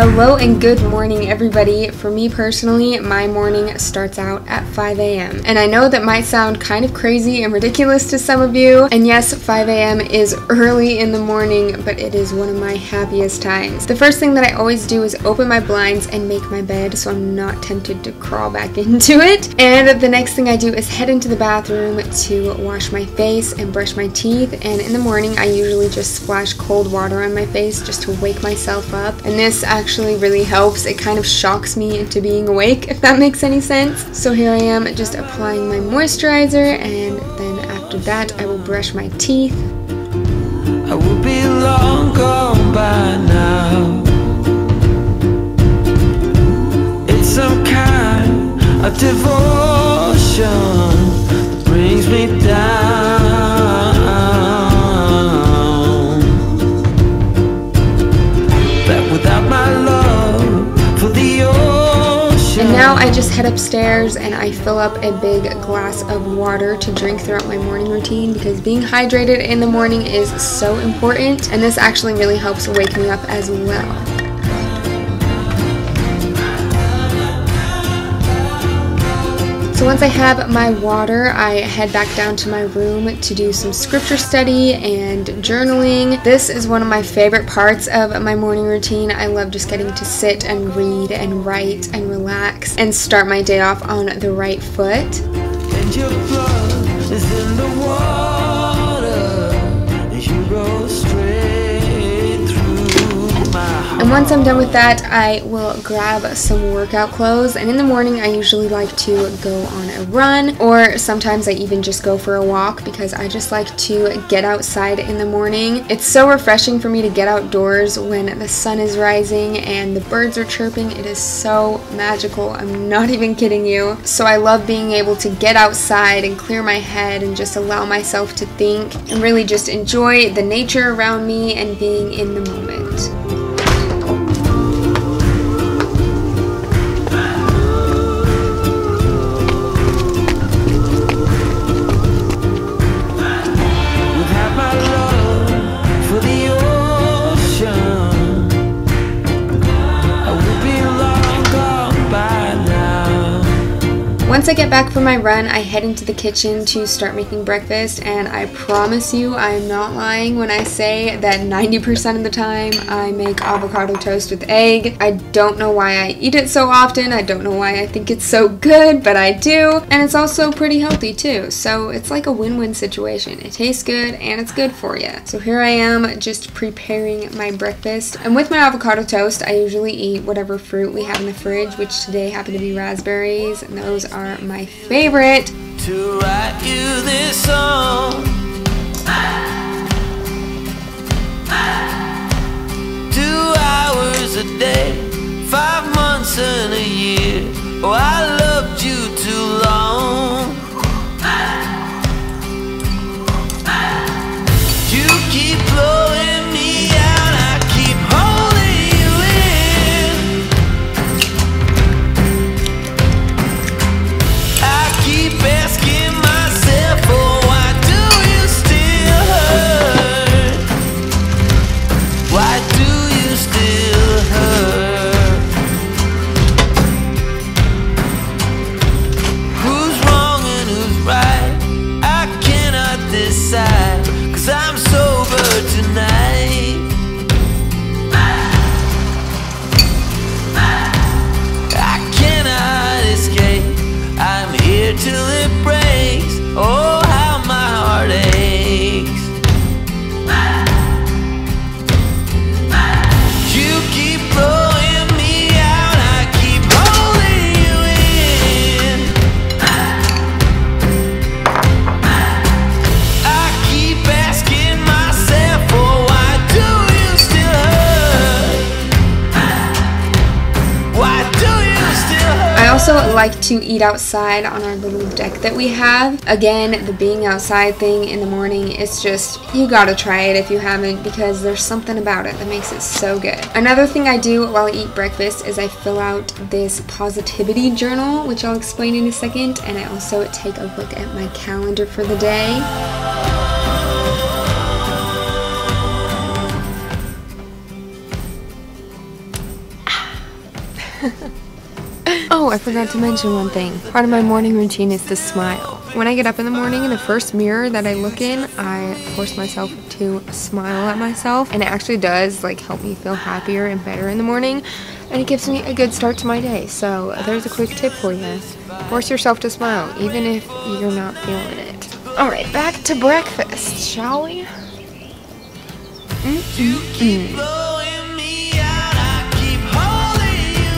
Hello and good morning, everybody. For me personally, my morning starts out at 5 a.m. And I know that might sound kind of crazy and ridiculous to some of you. And yes, 5 a.m. is early in the morning, but it is one of my happiest times. The first thing that I always do is open my blinds and make my bed so I'm not tempted to crawl back into it. And the next thing I do is head into the bathroom to wash my face and brush my teeth. And in the morning, I usually just splash cold water on my face just to wake myself up. And this actually really helps. It kind of shocks me into being awake, if that makes any sense. So here I am just applying my moisturizer, and then after that I will brush my teeth. I will be long gone by now. It's some kind of devotion that brings me down. That without my love for the ocean. And now I just head upstairs and I fill up a big glass of water to drink throughout my morning routine, because being hydrated in the morning is so important, and this actually really helps wake me up as well. So once I have my water, I head back down to my room to do some scripture study and journaling. This is one of my favorite parts of my morning routine. I love just getting to sit and read and write and relax and start my day off on the right foot. And your blood is in the water, and you go straight through my heart. And once I'm done with that, I will grab some workout clothes, and in the morning I usually like to go on a run, or sometimes I even just go for a walk, because I just like to get outside in the morning. It's so refreshing for me to get outdoors when the sun is rising and the birds are chirping. It is so magical, I'm not even kidding you. So I love being able to get outside and clear my head and just allow myself to think and really just enjoy the nature around me and being in the moment. Once I get back from my run, I head into the kitchen to start making breakfast, and I promise you I am not lying when I say that 90% of the time I make avocado toast with egg. I don't know why I eat it so often, I don't know why I think it's so good, but I do, and it's also pretty healthy too, so it's like a win-win situation. It tastes good and it's good for you. So here I am just preparing my breakfast, and with my avocado toast I usually eat whatever fruit we have in the fridge, which today happen to be raspberries, and those are my favorite. To write you this song, 2 hours a day, 5 months and a year. Oh, I loved you too long. You keep blowing me out, I keep holding you in. I keep asking myself, oh, why do you still hurt? Why do you still hurt? Who's wrong and who's right? I cannot decide, 'cause I'm sober tonight. I cannot escape, I'm here till it breaks. Oh, how my heart aches. You keep blowing me out, I keep holding you in. I keep asking myself, oh, why do you still hurt? Why do you still hurt? I also like to eat outside on our little deck that we have. Again, the being outside thing in the morning, it's just, you gotta try it if you haven't, because there's something about it that makes it so good. Another thing I do while I eat breakfast is I fill out this positivity journal, which I'll explain in a second, and I also take a look at my calendar for the day. Oh, I forgot to mention one thing. Part of my morning routine is to smile. When I get up in the morning, the first mirror that I look in, I force myself to smile at myself, and it actually does like help me feel happier and better in the morning, and it gives me a good start to my day. So there's a quick tip for you. Force yourself to smile, even if you're not feeling it. Alright, back to breakfast, shall we? Blowing me out, I keep holding you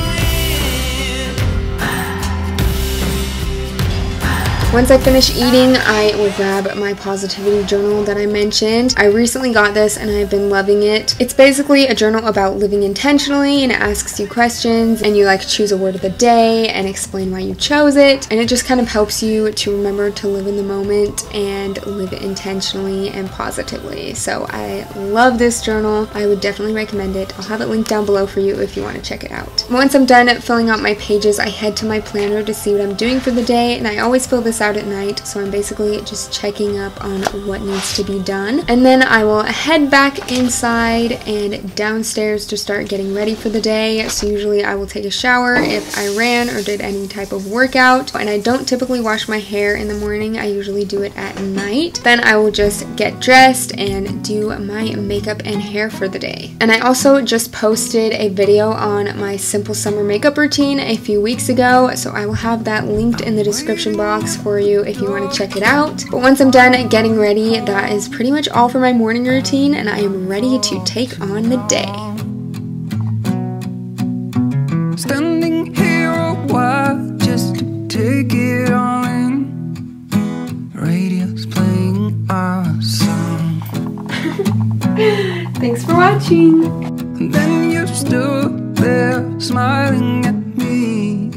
in. Once I finish eating, I will grab my positivity journal that I mentioned. I recently got this and I've been loving it. It's basically a journal about living intentionally, and it asks you questions and you like choose a word of the day and explain why you chose it, and it just kind of helps you to remember to live in the moment and live intentionally and positively. So I love this journal. I would definitely recommend it. I'll have it linked down below for you if you want to check it out. Once I'm done filling out my pages, I head to my planner to see what I'm doing for the day, and I always fill this out at night, so I'm basically just checking up on what needs to be done, and then I will head back inside and downstairs to start getting ready for the day. So usually I will take a shower if I ran or did any type of workout, and I don't typically wash my hair in the morning. I usually do it at night. Then I will just get dressed and do my makeup and hair for the day. And I also just posted a video on my simple summer makeup routine a few weeks ago, so I will have that linked in the description box for you if you want to check it out. But once I'm done getting ready, that is pretty much all for my morning routine, and I am ready to take on the day. Standing here a while just to take it all in. Radio's playing our song. Thanks for watching. And then you stood there smiling at me.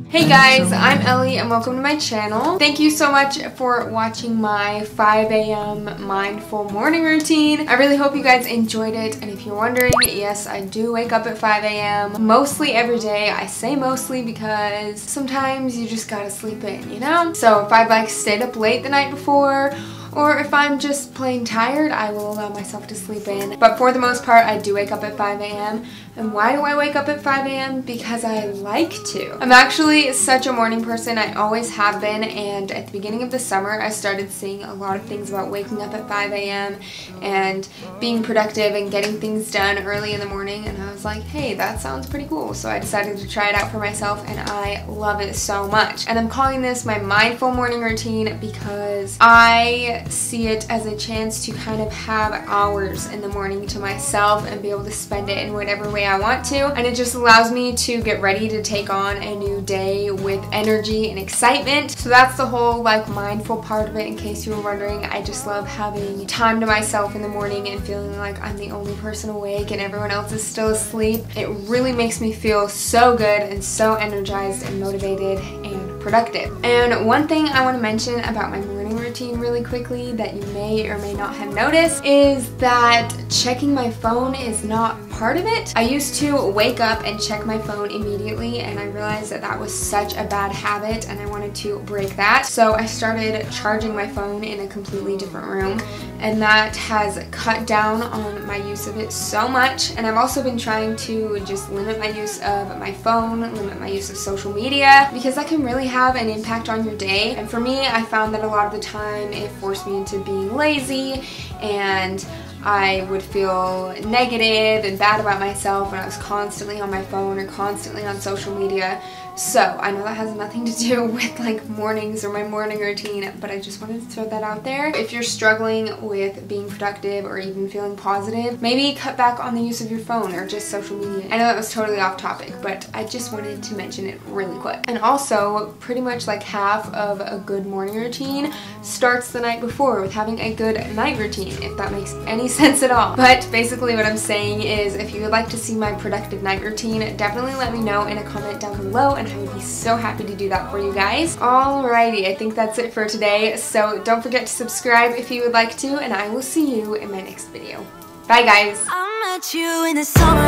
Hey guys, I'm Ellie and welcome to my channel. Thank you so much for watching my 5 a.m. mindful morning routine. I really hope you guys enjoyed it, and if you're wondering, yes, I do wake up at 5 a.m. mostly every day. I say mostly because sometimes you just gotta sleep in, you know? So if I've like stayed up late the night before, or if I'm just plain tired, I will allow myself to sleep in. But for the most part, I do wake up at 5 a.m. And why do I wake up at 5 a.m.? Because I like to. I'm actually such a morning person. I always have been, and at the beginning of the summer, I started seeing a lot of things about waking up at 5 a.m. and being productive and getting things done early in the morning, and I was like, hey, that sounds pretty cool. So I decided to try it out for myself, and I love it so much. And I'm calling this my mindful morning routine because I see it as a chance to kind of have hours in the morning to myself and be able to spend it in whatever way I want to, and it just allows me to get ready to take on a new day with energy and excitement. So that's the whole like mindful part of it, in case you were wondering. I just love having time to myself in the morning and feeling like I'm the only person awake and everyone else is still asleep. It really makes me feel so good and so energized and motivated and productive. And one thing I want to mention about my morning routine really quickly that you may or may not have noticed is that checking my phone is not part of it. I used to wake up and check my phone immediately, and I realized that that was such a bad habit and I wanted to break that. So I started charging my phone in a completely different room, and that has cut down on my use of it so much. And I've also been trying to just limit my use of my phone, limit my use of social media, because that can really have an impact on your day. And for me, I found that a lot of the time it forced me into being lazy, and I would feel negative and bad about myself when I was constantly on my phone or constantly on social media. So I know that has nothing to do with like mornings or my morning routine, but I just wanted to throw that out there. If you're struggling with being productive or even feeling positive, maybe cut back on the use of your phone or just social media. I know that was totally off topic, but I just wanted to mention it really quick. And also, pretty much like half of a good morning routine starts the night before with having a good night routine, if that makes any sense at all. But basically what I'm saying is, if you would like to see my productive night routine, definitely let me know in a comment down below, and I would be so happy to do that for you guys. Alrighty, I think that's it for today, so don't forget to subscribe if you would like to, and I will see you in my next video. Bye guys! I met you in the summer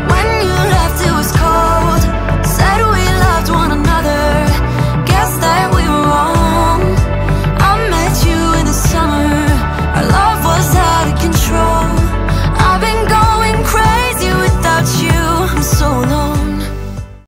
when you left, it was